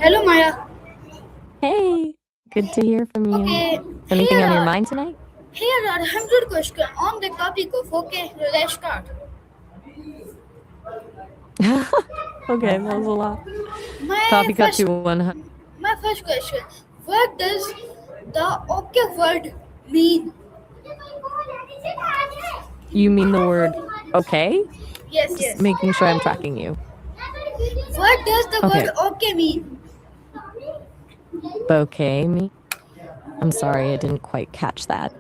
Hello, Maya. Hey, good to hear from you. Okay, Anything here on your are mind tonight? here are 100 questions on the topic of okay. Let's start. Okay, that was a lot. My Copy cut first to 100. my first question: what does the okay word mean? You mean the word okay? Yes, Just yes. making sure I'm tracking you. What does the word Okay, okay mean? bouquet me. I'm sorry, I didn't quite catch that.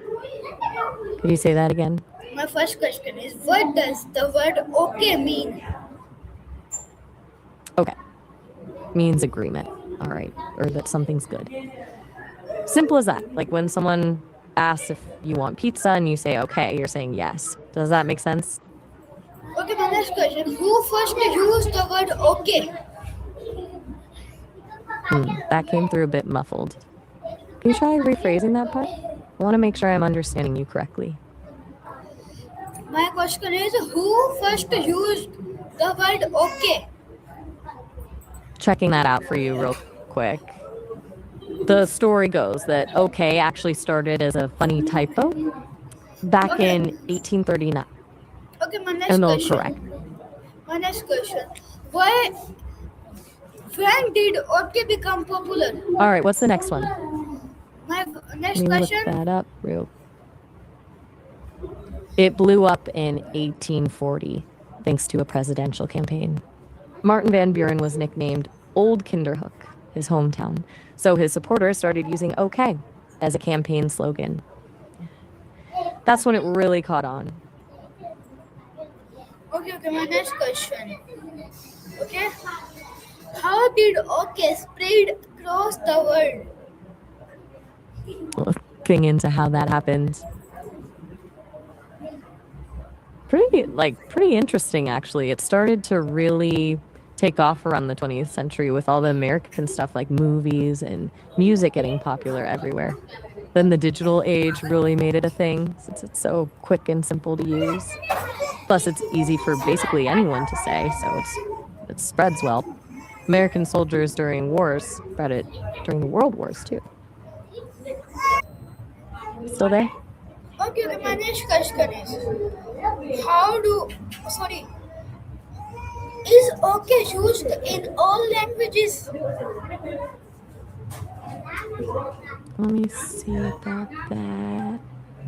Could you say that again? My first question is: what does the word okay mean? Okay, means agreement. All right, or that something's good. Simple as that. Like when someone asks if you want pizza and you say okay, you're saying yes. Does that make sense? Okay, my next question: who first used the word okay? That came through a bit muffled. Can you try rephrasing that part? I want to make sure I'm understanding you correctly. My question is: who first used the word okay? Checking that out for you real quick. The story goes that okay actually started as a funny typo back Okay. in 1839. Okay, my next And they'll question. correct. My next question. Why when did okay become popular? All right, what's the next one? My Let next me look question. that up real. It blew up in 1840 thanks to a presidential campaign. Martin Van Buren was nicknamed Old Kinderhook, his hometown. So his supporters started using okay as a campaign slogan. That's when it really caught on. Okay, my next question. Okay. How did okay spread across the world? Looking into how that happened. Pretty interesting actually. It started to really take off around the 20th century with all the American stuff like movies and music getting popular everywhere. Then the digital age really made it a thing since it's so quick and simple to use. Plus it's easy for basically anyone to say, so it spreads well. American soldiers during wars spread it during the world wars too. Still there? Okay, my next question is how do sorry is okay used in all languages? Let me see about that.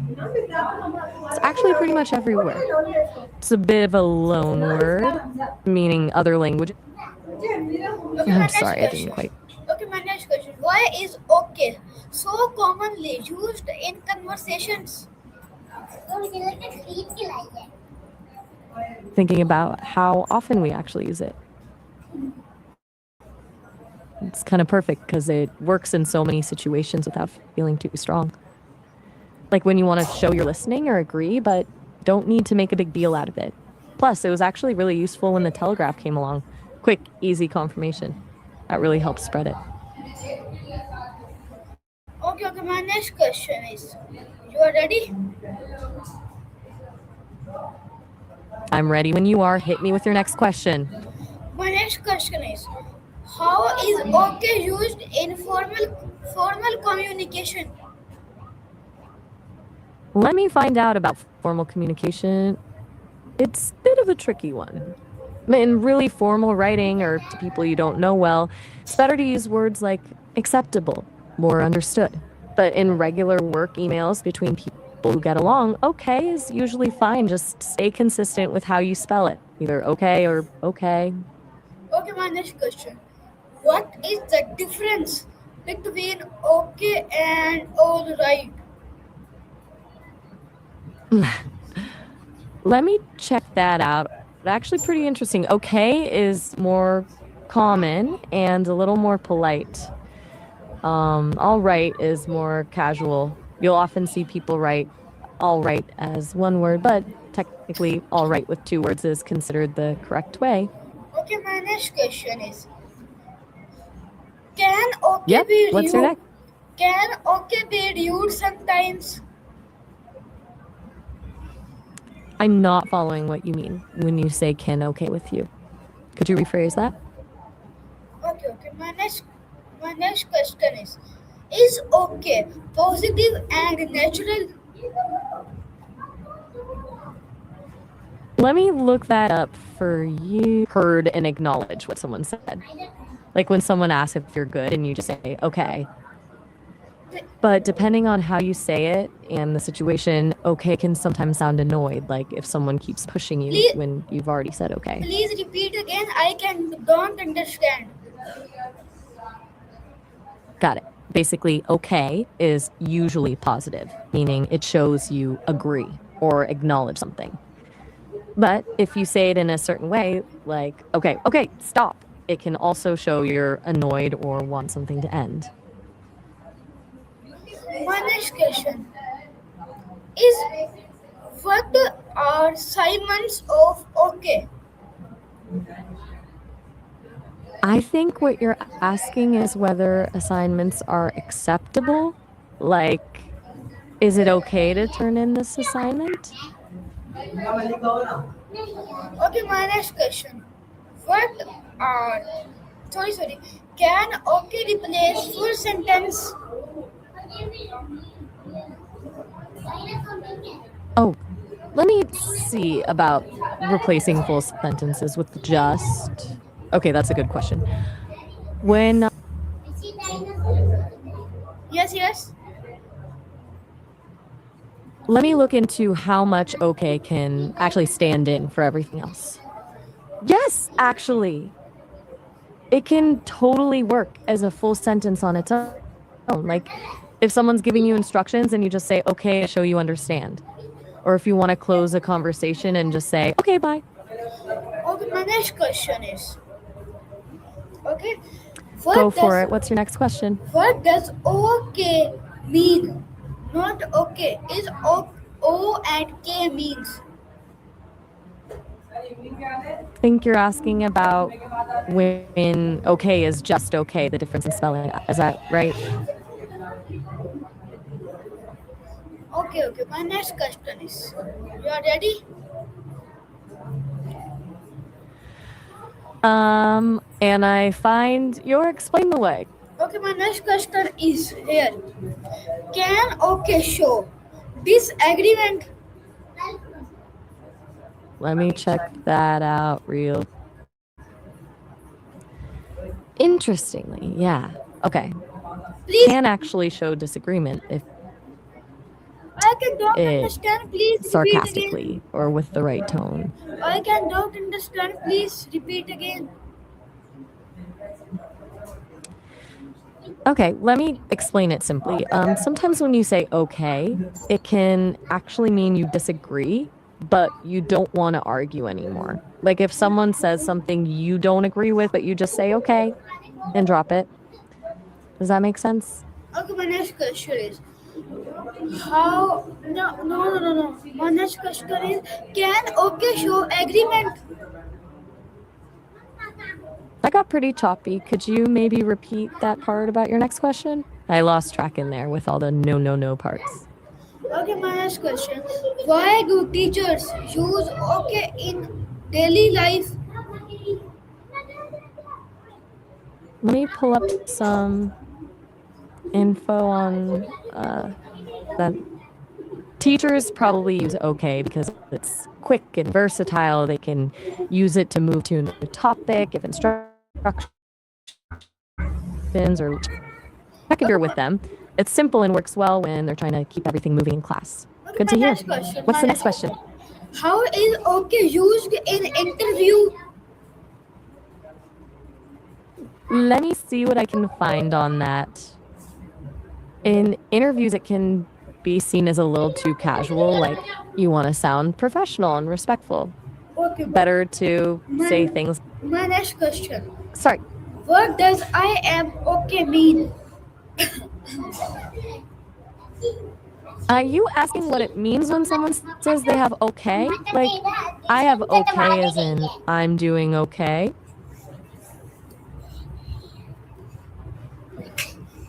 It's actually pretty much everywhere. It's a bit of a loan word, meaning other languages. Okay, my I'm next sorry, I didn't question. quite. Okay, my next question. Why is okay so commonly used in conversations? Thinking about how often we actually use it. It's kind of perfect because it works in so many situations without feeling too strong. Like when you want to show you're listening or agree, but don't need to make a big deal out of it. Plus, it was actually really useful when the telegraph came along. Quick, easy confirmation. That really helped spread it. Okay, my next question is you are ready? I'm ready when you are. Hit me with your next question. My next question is how is okay used in formal communication? Let me find out about formal communication. It's a bit of a tricky one. In really formal writing or to people you don't know well, it's better to use words like acceptable, more understood. But in regular work emails between people who get along, okay is usually fine. Just stay consistent with how you spell it, either okay or okay. Okay, my next question. What is the difference between okay and all right? Let me check that out. Actually, pretty interesting. Okay is more common and a little more polite. All right is more casual. You'll often see people write all right as one word, but technically, all right with two words is considered the correct way. Okay, my next question is can okay Yep. be What's your rude? next? Can okay be rude sometimes? I'm not following what you mean when you say can okay with you. Could you rephrase that? Okay, my next My next question is okay positive and natural? Let me look that up for you. Heard and acknowledge what someone said. Like when someone asks if you're good and you just say, okay. But depending on how you say it and the situation, okay can sometimes sound annoyed, like if someone keeps pushing you Please, when you've already said okay. please repeat again. Don't understand. Got it. Basically, okay is usually positive, meaning it shows you agree or acknowledge something. But if you say it in a certain way, like, okay, stop, it can also show you're annoyed or want something to end. My next question is what are Simons of okay? I think what you're asking is whether assignments are acceptable. Like, is it okay to turn in this assignment? Okay, my next question. What are sorry. Can okay replace full sentence? Oh, let me see about replacing full sentences with just. Okay, that's a good question. When Yes. let me look into how much okay can actually stand in for everything else. Yes, actually, it can totally work as a full sentence on its own. Like if someone's giving you instructions and you just say okay to show you understand. Or if you want to close a conversation and just say, okay, bye. Okay, my next question is okay. Go What for does it. What's your next question? what does okay mean? Not okay. Is O and K means? Think you're asking about when okay is just okay, the difference in spelling. Is that right? Okay. My next question is you are ready? And I find your explain the way. Okay, my next question is here. Can okay show disagreement? Let me check that out real. Interestingly, yeah. Okay. Please, Can actually show disagreement if I can don't it understand. Please repeat again. sarcastically or with the right tone. I can don't understand. Please repeat again. Okay, let me explain it simply. Sometimes when you say okay, it can actually mean you disagree, but you don't want to argue anymore. Like if someone says something you don't agree with, but you just say okay and drop it. Does that make sense? Okay, my next question is how? No. My next question is can okay show agreement? That got pretty choppy. Could you maybe repeat that part about your next question? I lost track in there with all the no parts. Okay, my next question. Why do teachers use okay in daily life? Let me pull up some info on that. Teachers probably use okay because it's quick and versatile. They can use it to move to a new topic, if instructions or check if you're with them. It's simple and works well when they're trying to keep everything moving in class. Okay, Good my to hear. next question. What's the next question? How is okay used in interview? Let me see what I can find on that. In interviews, it can be seen as a little too casual, like you want to sound professional and respectful. Okay, Better to say my, things. my next question. Sorry, What does I am okay mean? are you asking what it means when someone says they have okay? Like, I have okay as in I'm doing okay.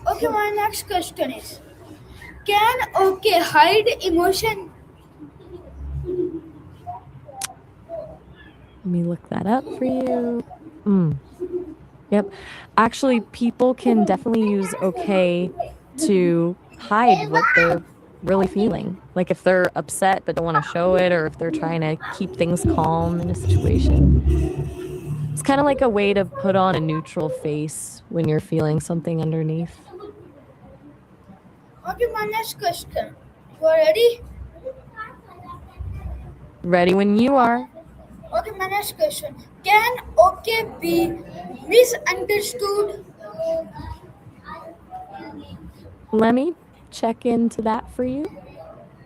Okay, my next question is can okay hide emotion? Let me look that up for you. Mm. Yep. Actually, people can definitely use okay to hide what they're really feeling. Like if they're upset but don't want to show it, or if they're trying to keep things calm in a situation. It's kind of like a way to put on a neutral face when you're feeling something underneath. Okay, my next question. You are ready? Ready when you are. Okay, my next question. Can okay be misunderstood? Let me check into that for you.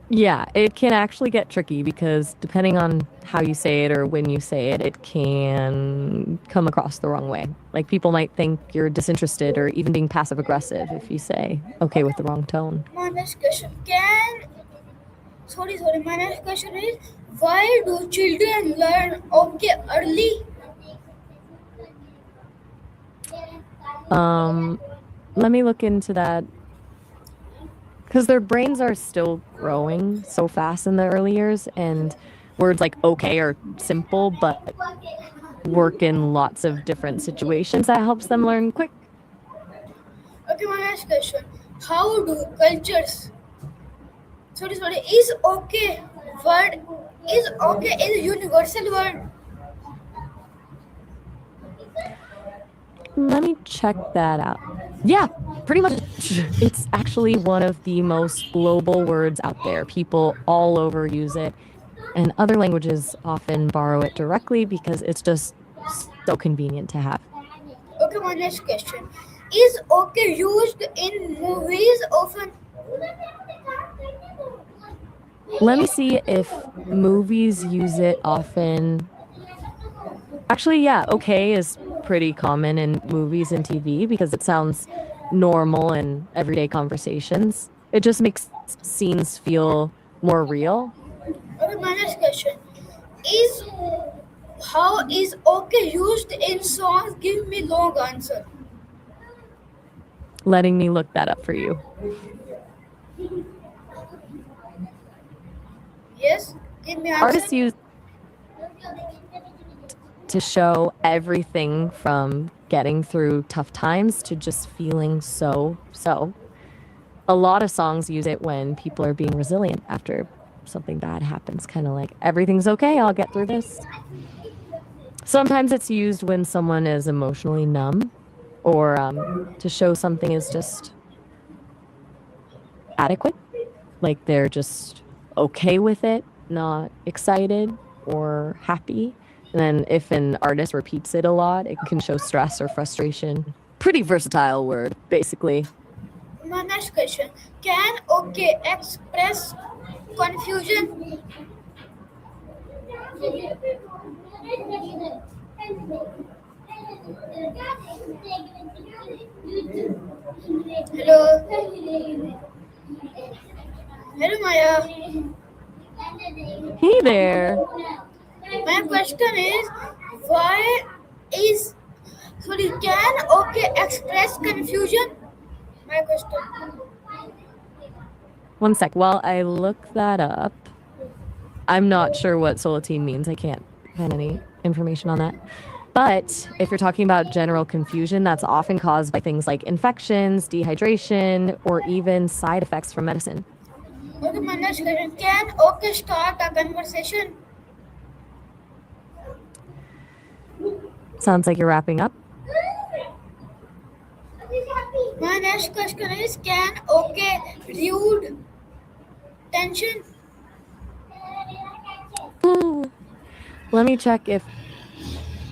Yeah, it can actually get tricky because depending on how you say it or when you say it, it can come across the wrong way. Like people might think you're disinterested or even being passive aggressive if you say okay with the wrong tone. My next question. Sorry. My next question is, why do children learn okay early? Um, Let me look into that because their brains are still growing so fast in the early years, and words like okay are simple but work in lots of different situations that helps them learn quick. Okay, my next question. How do cultures? Sorry. Is okay word is a universal word? Let me check that out. Yeah, pretty much. It's actually one of the most global words out there. People all over use it, and other languages often borrow it directly because it's just so convenient to have. Okay, my next question. Is okay used in movies often? Let me see if movies use it often. Actually, yeah, okay is pretty common in movies and TV because it sounds normal in everyday conversations. It just makes scenes feel more real. Okay, my next question. Is how is okay used in songs? Give me long answer. Letting me look that up for you. Yes, give me answer. Artists use to show everything from getting through tough times to just feeling so. A lot of songs use it when people are being resilient after something bad happens, kind of like everything's okay, I'll get through this. Sometimes it's used when someone is emotionally numb or to show something is just adequate, like they're just okay with it, not excited or happy. And then if an artist repeats it a lot, it can show stress or frustration. Pretty versatile word, basically. My next question. Can okay express confusion? Hello. Hello, Maya. Hey there. My question is, why is can okay express confusion? My question. One sec. While I look that up, I'm not sure what solitine means. I can't find any information on that. But if you're talking about general confusion, that's often caused by things like infections, dehydration, or even side effects from medicine. Okay, my next question. Can okay start a conversation? Sounds like you're wrapping up. My next question is, can okay reduce tension? Ooh. Let me check if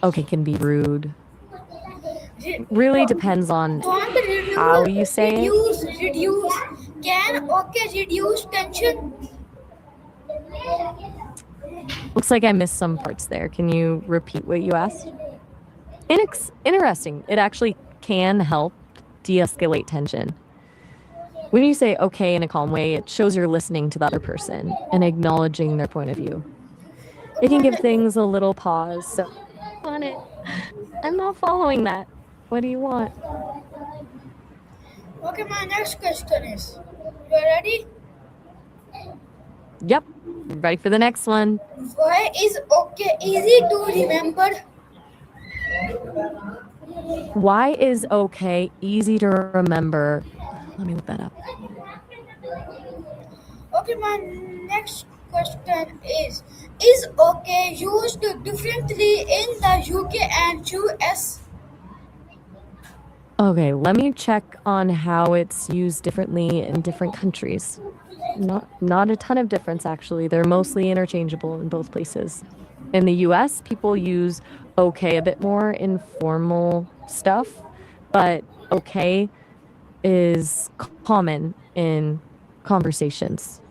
okay can be rude. Really depends on Don't how you say it. reduce. Can okay reduce tension? Looks like I missed some parts there. Can you repeat what you asked? Interesting. It actually can help de escalate tension. When you say okay in a calm way, it shows you're listening to the other person and acknowledging their point of view. It can give things a little pause. So, on it. I'm not following that. What do you want? Okay, my next question is, you are ready? Yep. Ready for the next one. Why is okay easy to remember? Why is okay easy to remember? Let me look that up. Okay, my next question is okay used differently in the UK and US? Okay, let me check on how it's used differently in different countries. Not a ton of difference actually. They're mostly interchangeable in both places. In the US, people use okay a bit more in formal stuff, but okay is common in conversations.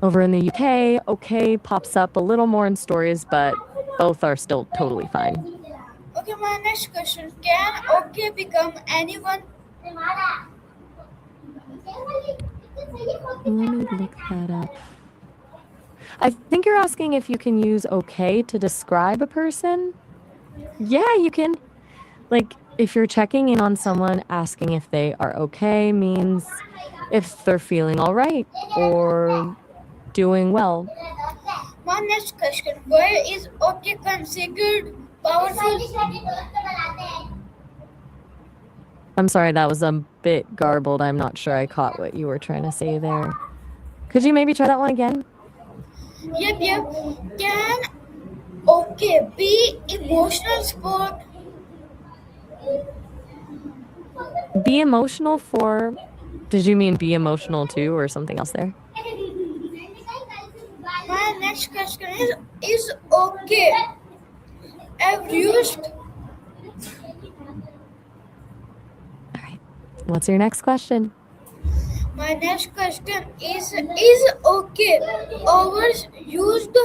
Over in the UK, okay pops up a little more in stories, but both are still totally fine. Okay, my next question. Can okay become anyone? Let me look that up. I think you're asking if you can use okay to describe a person. Yeah, you can. Like, if you're checking in on someone, asking if they are okay means if they're feeling all right or doing well. My next question. Why is okay considered powerful? I'm sorry, that was a bit garbled. I'm not sure I caught what you were trying to say there. Could you maybe try that one again? Yep. Can okay be emotional support? Be emotional for. Did you mean be emotional too or something else there? My next question is okay ever used? All right. What's your next question? My next question is okay overused?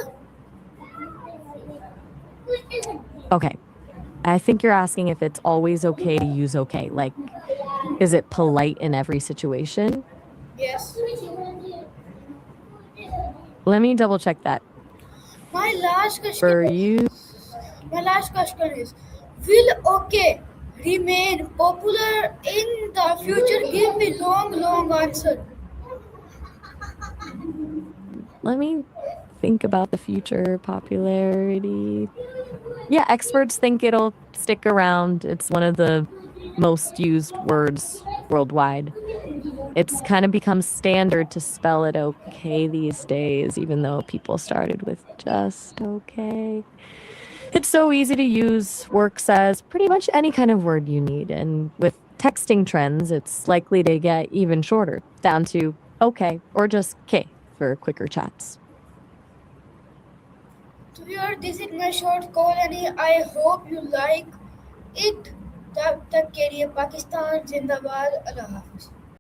Okay. I think you're asking if it's always okay to use okay. Like, is it polite in every situation? Yes. Let me double check that. My last question For you, My last question is, will okay remain popular in the future? Give me long answer. let me think about the future popularity. Yeah, experts think it'll stick around. It's one of the most used words worldwide. It's kind of become standard to spell it okay these days, even though people started with just okay. It's so easy to use, works as pretty much any kind of word you need. And with texting trends, it's likely to get even shorter, down to okay or just K for quicker chats. So here, this is my short call, and I hope you like it. तब तक के लिए पाकिस्तान जिंदाबाद अल्लाह हाफिज